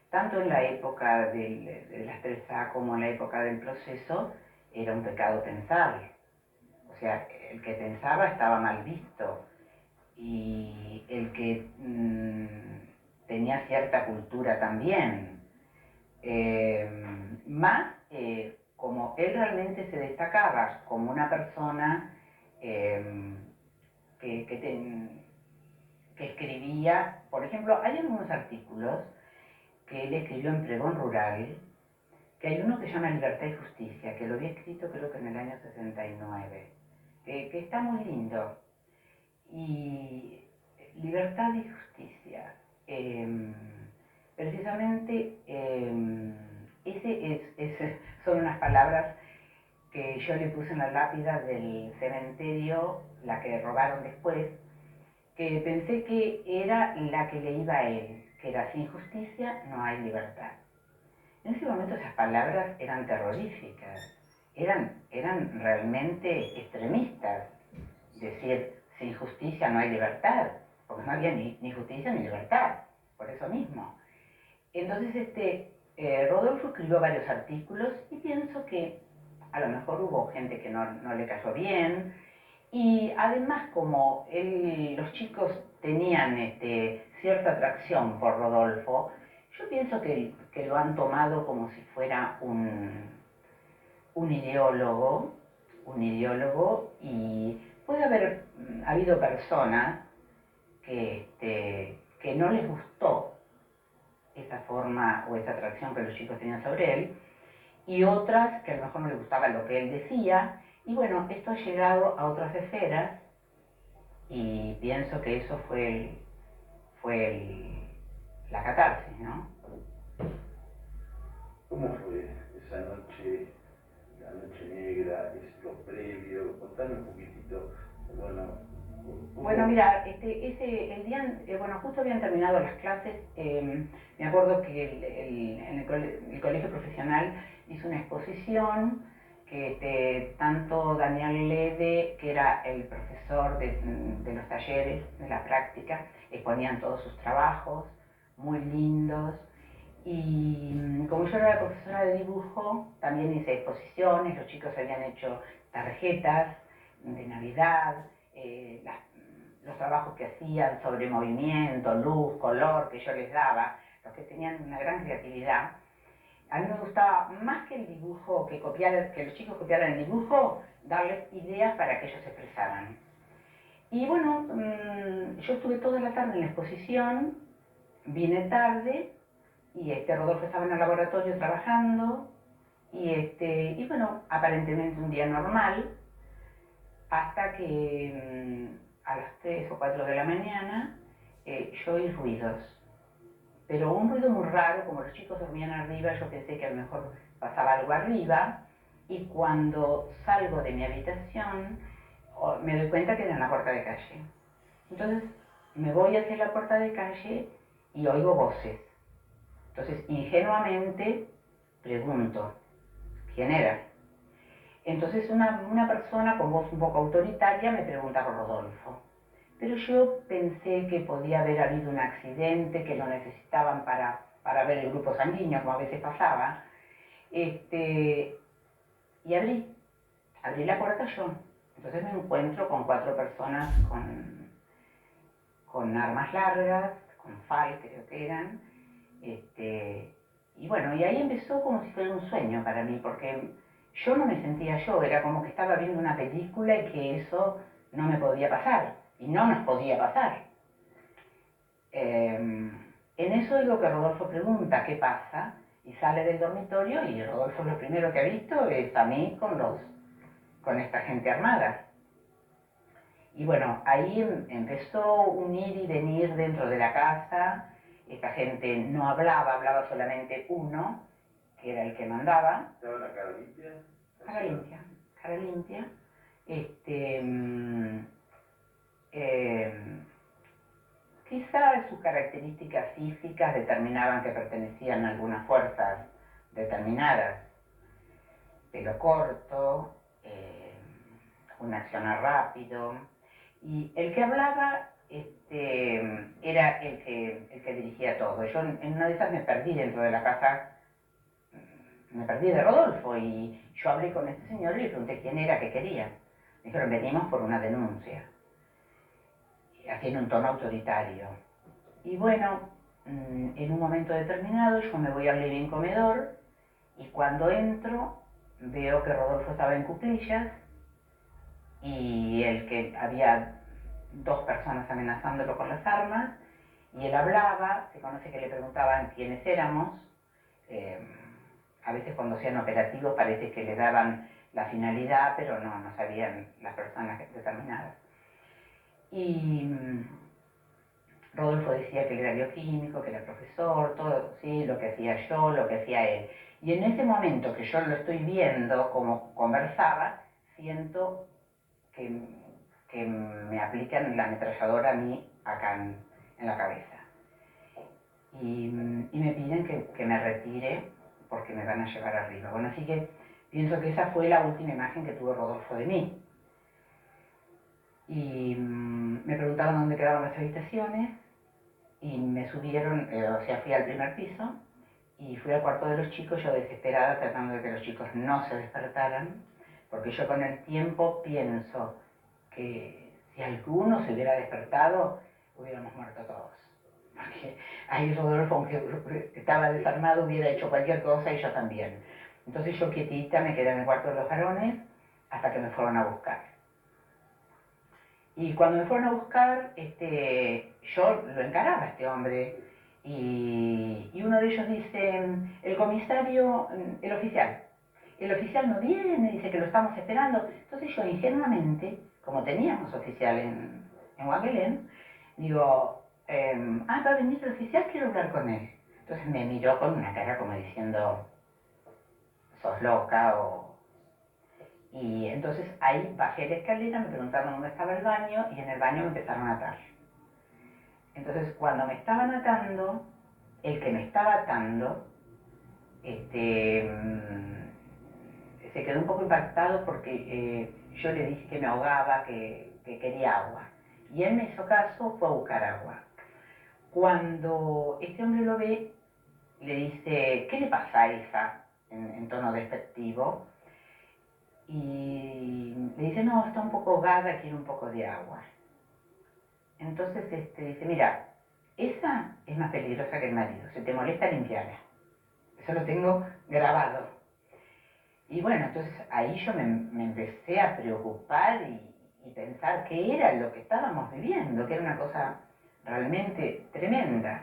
tanto en la época de las 3A como en la época del proceso, era un pecado pensar. O sea, el que pensaba estaba mal visto. Y el que tenía cierta cultura también. Más como él realmente se destacaba como una persona que, que, que escribía, por ejemplo, hay algunos artículos que él escribió en Pregón Rural, que hay uno que se llama Libertad y Justicia, que lo había escrito creo que en el año 69, que está muy lindo. Y Libertad y Justicia, precisamente son unas palabras que yo le puse en la lápida del cementerio, la que robaron después, que pensé que era la que le iba a él, que era sin justicia no hay libertad. En ese momento esas palabras eran terroríficas, eran realmente extremistas. Decir sin justicia no hay libertad, porque no había ni justicia ni libertad, por eso mismo. Entonces Rodolfo escribió varios artículos y pienso que a lo mejor hubo gente que no le cayó bien, y además como los chicos tenían cierta atracción por Rodolfo, yo pienso que lo han tomado como si fuera un ideólogo, y puede haber habido personas que no les gustó esa forma o esa atracción que los chicos tenían sobre él, y otras que a lo mejor no les gustaba lo que él decía, y bueno, esto ha llegado a otras esferas, y pienso que eso fue la catarsis, ¿no? ¿Cómo fue esa noche, la noche negra, los contame un poquitito, bueno. Bueno, mira, el día, bueno, justo habían terminado las clases, me acuerdo que el colegio profesional hizo una exposición que tanto Daniel Lede, que era el profesor de los talleres, de la práctica, exponían todos sus trabajos, muy lindos, y como yo era profesora de dibujo, también hice exposiciones, los chicos habían hecho tarjetas de Navidad, los trabajos que hacían sobre movimiento, luz, color, que yo les daba, los que tenían una gran creatividad. A mí me gustaba más que el dibujo, que los chicos copiaran el dibujo, darles ideas para que ellos se expresaran. Y bueno, yo estuve toda la tarde en la exposición, vine tarde, y Rodolfo estaba en el laboratorio trabajando, y bueno, aparentemente un día normal, hasta que a las 3 o 4 de la mañana yo oí ruidos, pero un ruido muy raro, como los chicos dormían arriba, yo pensé que a lo mejor pasaba algo arriba, y cuando salgo de mi habitación me doy cuenta que era en la puerta de calle. Entonces me voy hacia la puerta de calle y oigo voces. Entonces ingenuamente pregunto, ¿quién era? Entonces una persona con voz un poco autoritaria me pregunta por Rodolfo. Pero yo pensé que podía haber habido un accidente, que lo necesitaban para ver el grupo sanguíneo, como a veces pasaba. Y abrí la puerta yo. Entonces me encuentro con 4 personas con armas largas, con FAL creo que eran. Y bueno, y ahí empezó como si fuera un sueño para mí, porque yo no me sentía yo, era como que estaba viendo una película y que eso no me podía pasar, y no nos podía pasar. En eso digo que Rodolfo pregunta qué pasa, y sale del dormitorio, y Rodolfo lo primero que ha visto es a mí con esta gente armada. Y bueno, ahí empezó un ir y venir dentro de la casa. Esta gente no hablaba, hablaba solamente uno, que era el que mandaba. ¿Estaba la cara limpia? Cara limpia, cara limpia. Quizá sus características físicas determinaban que pertenecían a algunas fuerzas determinadas. Pelo corto, un accionar rápido. Y el que hablaba era el que dirigía todo. Yo en una de esas me perdí dentro de la casa, me perdí de Rodolfo, y yo hablé con este señor y le pregunté quién era, qué quería. Me dijeron, venimos por una denuncia, así en un tono autoritario. Y bueno, en un momento determinado yo me voy al living comedor, y cuando entro veo que Rodolfo estaba en cuclillas, y había 2 personas amenazándolo con las armas, y él hablaba, se conoce que le preguntaban quiénes éramos. A veces cuando hacían operativos parece que le daban la finalidad, pero no sabían las personas determinadas. Y Rodolfo decía que él era bioquímico, que era profesor, todo, sí, lo que hacía yo, lo que hacía él. Y en ese momento que yo lo estoy viendo como conversaba, siento que me aplican la ametralladora a mí acá en la cabeza. Y me piden que me retire porque me van a llevar arriba. Bueno, así que pienso que esa fue la última imagen que tuvo Rodolfo de mí. Y me preguntaron dónde quedaban las habitaciones, y me subieron, o sea, fui al primer piso, y fui al cuarto de los chicos, yo desesperada, tratando de que los chicos no se despertaran, porque yo con el tiempo pienso que si alguno se hubiera despertado, hubiéramos muerto todos. Porque ahí Rodolfo, aunque estaba desarmado, hubiera hecho cualquier cosa, y yo también. Entonces yo quietita me quedé en el cuarto de los varones hasta que me fueron a buscar. Y cuando me fueron a buscar, yo lo encaraba a este hombre, y uno de ellos dice, el comisario, el oficial no viene, dice que lo estamos esperando. Entonces yo ingenuamente, como teníamos oficial en Huaguelén, digo, va a venir el oficial, quiero hablar con él. Entonces me miró con una cara como diciendo, sos loca, Y entonces ahí bajé la escalera, me preguntaron dónde estaba el baño y en el baño me empezaron a atar. Entonces cuando me estaban atando, el que me estaba atando, se quedó un poco impactado porque yo le dije que me ahogaba, que quería agua. Y él me hizo caso, fue a buscar agua. Cuando este hombre lo ve, le dice, ¿qué le pasa a esa? En tono despectivo. Y le dice, no, está un poco ahogada, quiere un poco de agua. Entonces dice, mira, esa es más peligrosa que el marido, si te molesta limpiarla. Eso lo tengo grabado. Y bueno, entonces ahí yo me empecé a preocupar y pensar qué era lo que estábamos viviendo, que era una cosa realmente tremenda.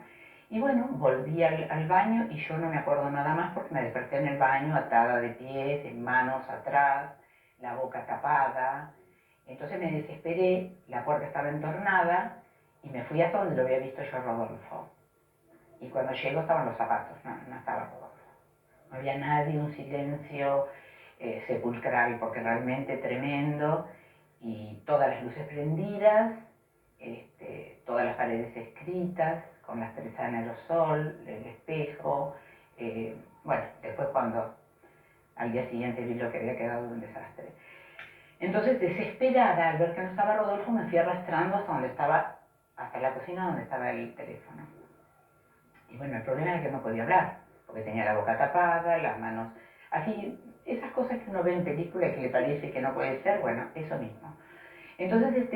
Y bueno, volví al baño y yo no me acuerdo nada más porque me desperté en el baño atada de pies, en manos atrás, la boca tapada. Entonces me desesperé, la puerta estaba entornada y me fui hasta donde lo había visto yo a Rodolfo. Y cuando llego estaban los zapatos, no estaba Rodolfo. No había nadie, un silencio sepulcral, porque realmente tremendo, y todas las luces prendidas, todas las paredes escritas, con las trenzas en aerosol, el espejo. Bueno, después cuando al día siguiente vi lo que había quedado un desastre. Entonces, desesperada, al ver que no estaba Rodolfo, me fui arrastrando hasta la cocina donde estaba el teléfono. Y bueno, el problema era que no podía hablar, porque tenía la boca tapada, las manos, así, esas cosas que uno ve en película que le parece que no puede ser, bueno, eso mismo. Entonces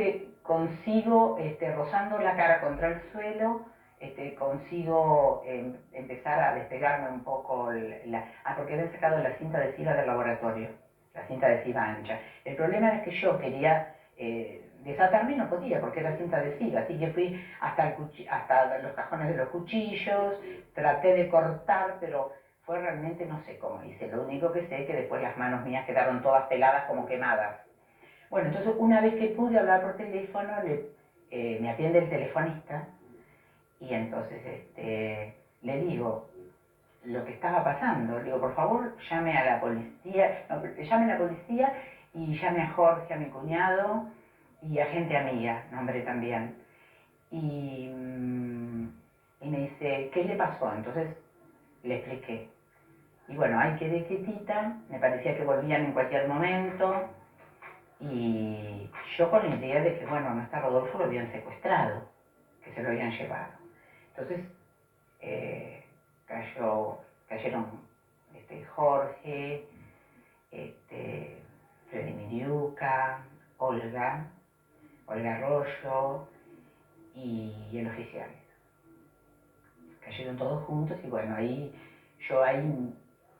consigo, rozando la cara contra el suelo, consigo empezar a despegarme un poco, porque habían sacado la cinta adhesiva del laboratorio, la cinta adhesiva ancha. El problema es que yo quería desatarme y no podía porque era cinta adhesiva, así que fui hasta los cajones de los cuchillos, traté de cortar, pero fue realmente no sé cómo hice. Lo único que sé es que después las manos mías quedaron todas peladas como quemadas. Bueno, entonces una vez que pude hablar por teléfono, me atiende el telefonista y entonces le digo lo que estaba pasando. Le digo, por favor, llame a la policía, no, llame a la policía y llame a Jorge, a mi cuñado y a gente amiga, nombre también. Y me dice, ¿qué le pasó? Entonces le expliqué. Y bueno, ahí quedé quietita, me parecía que volvían en cualquier momento. Y yo con la idea de que, bueno, no está Rodolfo, lo habían secuestrado, que se lo habían llevado. Entonces cayeron Jorge, Freddy Miriuca, Olga Arroyo y el oficial. Cayeron todos juntos y bueno, yo ahí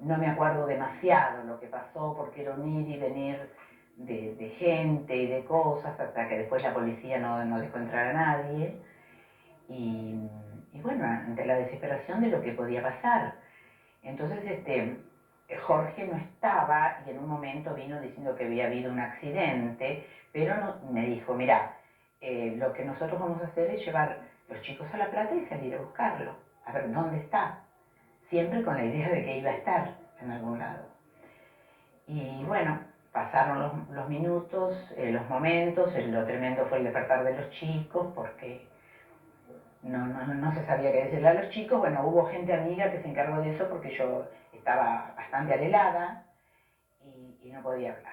no me acuerdo demasiado lo que pasó porque era un ir y venir de gente y de cosas hasta que después la policía no dejó entrar a nadie. Y bueno, ante la desesperación de lo que podía pasar. Entonces Jorge no estaba y en un momento vino diciendo que había habido un accidente, pero me dijo, mira, lo que nosotros vamos a hacer es llevar los chicos a La Plata y salir a buscarlo, a ver dónde está, siempre con la idea de que iba a estar en algún lado. Y bueno, pasaron los minutos, los momentos, lo tremendo fue el despertar de los chicos, porque no se sabía qué decirle a los chicos. Bueno, hubo gente amiga que se encargó de eso porque yo estaba bastante alelada y no podía hablar.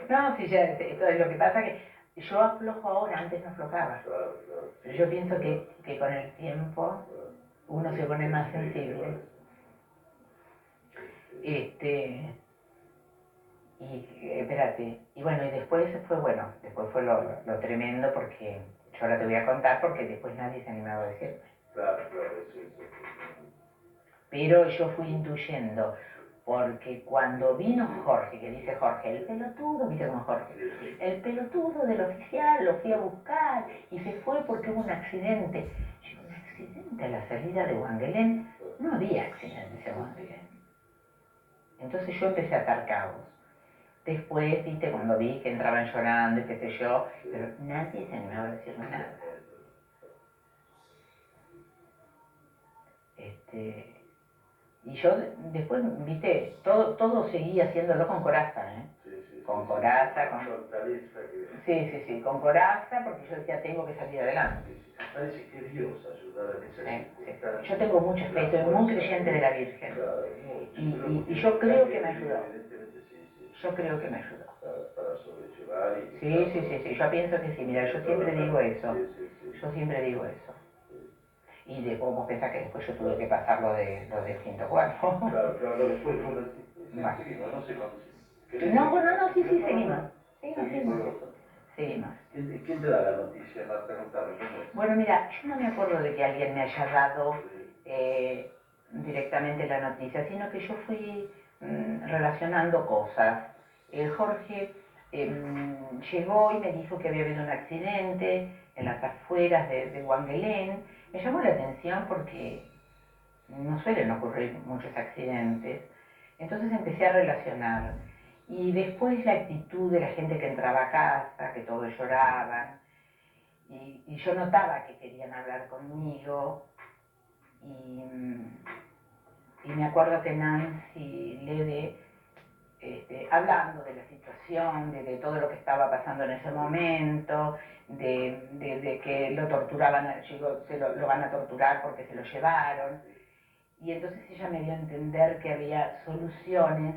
No, sí, ya, lo que pasa es que yo aflojo ahora, antes no aflojaba. Pero yo pienso que con el tiempo uno se pone más sensible. Espérate, y bueno, y después fue lo tremendo porque yo ahora te voy a contar porque después nadie se animaba a decirme. Claro, sí. Pero yo fui intuyendo, porque cuando vino Jorge, que dice Jorge, el pelotudo, viste como Jorge, el pelotudo del oficial lo fui a buscar y se fue porque hubo un accidente. Yo, ¿un accidente a la salida de Wangelén? No había accidentes en Wangelén. Entonces yo empecé a atar cabos. Después, viste, cuando vi que entraban llorando y qué sé yo, pero nadie se animaba a decirme nada. Y yo después, viste, todo seguía haciéndolo con coraza, ¿eh? Con coraza, con... Sí, con coraza, porque yo decía, tengo que salir adelante. Parece que Dios ayudará en esa circunstancia. Yo tengo mucha fe, soy muy creyente de la Virgen. Y yo creo que me ayudó. Yo creo que me ayudó. Para sobrellevar y... Sí, yo pienso que sí, mira, yo siempre digo eso. Yo siempre digo eso. Y de cómo pensar que después yo tuve que pasar lo del quinto cuerpo. Claro, después fue una... Bueno. No sé No, sí, seguimos. ¿Quién te da la noticia, Marta? Contame, ¿cómo es? Bueno, mira, yo no me acuerdo de que alguien me haya dado directamente la noticia, sino que yo fui relacionando cosas. Jorge llegó y me dijo que había habido un accidente en las afueras de Wangelén. Me llamó la atención porque no suelen ocurrir muchos accidentes. Entonces empecé a relacionar. Y después la actitud de la gente que entraba a casa, que todos lloraban. Y yo notaba que querían hablar conmigo. Y me acuerdo que Nancy Lede, hablando de la situación, de todo lo que estaba pasando en ese momento, de que lo torturaban, lo van a torturar porque se lo llevaron. Y entonces ella me dio a entender que había soluciones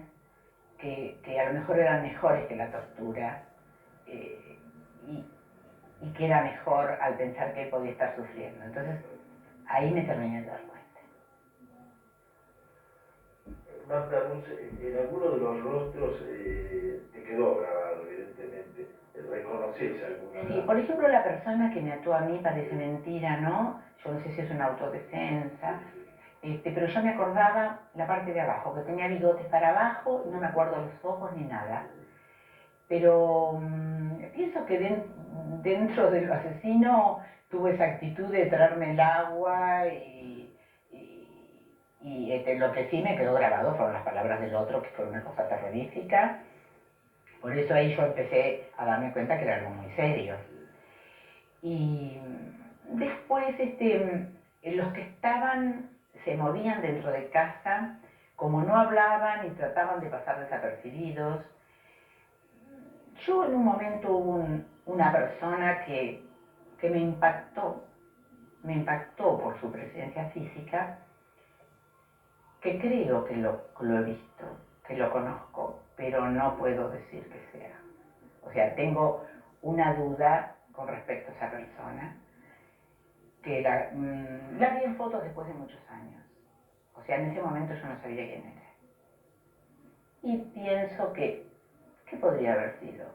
que a lo mejor eran mejores que la tortura, y que era mejor al pensar que él podía estar sufriendo. Entonces ahí me terminé de dar cuenta. Marta, en alguno de los rostros te quedó grabado, evidentemente. ¿Reconoces alguna? Sí, por ejemplo, la persona que me ató a mí parece mentira, ¿no? Yo no sé si es una autodefensa, pero yo me acordaba la parte de abajo, que tenía bigotes para abajo, no me acuerdo los ojos ni nada. Pero pienso que dentro del asesino tuvo esa actitud de traerme el agua lo que sí me quedó grabado fueron las palabras del otro, que fue una cosa terrorífica. Por eso ahí yo empecé a darme cuenta que era algo muy serio. Y después los que se movían dentro de casa, como no hablaban y trataban de pasar desapercibidos. Yo en un momento hubo una persona que me impactó por su presencia física, que creo que lo he visto, que lo conozco, pero no puedo decir que sea. O sea, tengo una duda con respecto a esa persona, que la vi en fotos después de muchos años. O sea, en ese momento yo no sabía quién era. Y pienso que podría haber sido,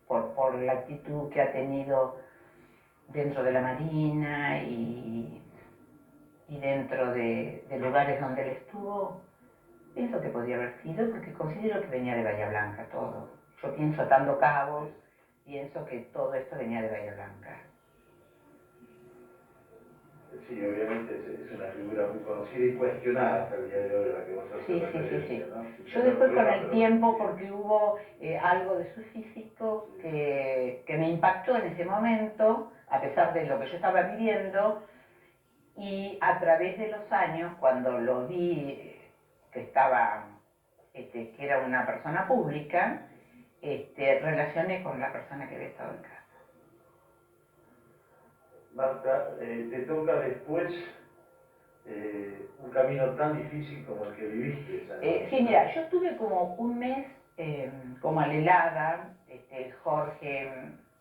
por la actitud que ha tenido dentro de la Marina y dentro de lugares donde él estuvo, pienso que podría haber sido, porque considero que venía de Bahía Blanca todo. Yo pienso atando cabos, pienso que todo esto venía de Bahía Blanca. Sí, obviamente es una figura muy conocida y cuestionada hasta el día de hoy, la que vos haces referencia, ¿no? Yo después con el tiempo, porque hubo algo de su físico que me impactó en ese momento, a pesar de lo que yo estaba viviendo, y a través de los años, cuando lo vi que estaba, que era una persona pública, relacioné con la persona que había estado en casa. Marta, te toca después un camino tan difícil como el que viviste. Sí, mira, yo estuve como un mes como alelada. Jorge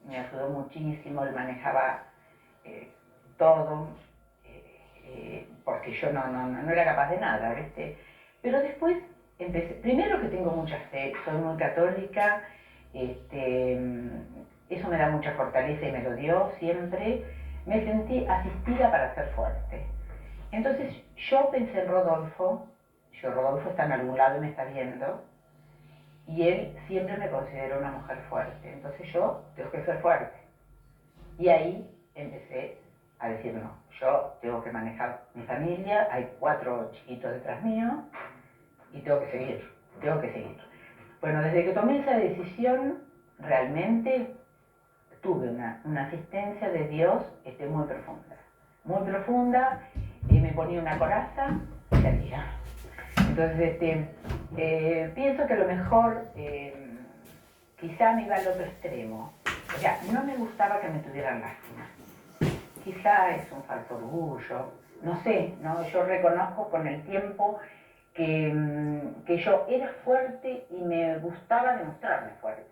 me ayudó muchísimo, él manejaba todo, porque yo no era capaz de nada, ¿viste? Pero después empecé, primero que tengo mucha fe, soy muy católica, eso me da mucha fortaleza y me lo dio siempre. Me sentí asistida para ser fuerte. Entonces yo pensé en Rodolfo está en algún lado y me está viendo, y él siempre me consideró una mujer fuerte, entonces yo tengo que ser fuerte. Y ahí empecé a decir no, yo tengo que manejar mi familia, hay 4 chiquitos detrás mío, y tengo que seguir. Bueno, desde que tomé esa decisión, realmente tuve una asistencia de Dios muy profunda. Muy profunda, me ponía una coraza y salía. Entonces, pienso que a lo mejor quizá me iba al otro extremo. O sea, no me gustaba que me tuvieran lástima. Quizá es un falso orgullo, no sé, ¿no? Yo reconozco con el tiempo que yo era fuerte y me gustaba demostrarme fuerte.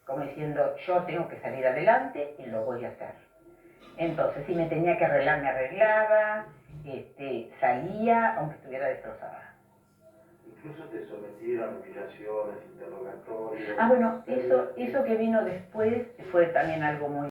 Como diciendo, yo tengo que salir adelante y lo voy a hacer. Entonces, si me tenía que arreglar, me arreglaba, salía aunque estuviera destrozada. Incluso te sometieron a humillaciones, interrogatorios. Ah, bueno, eso que vino después fue también algo muy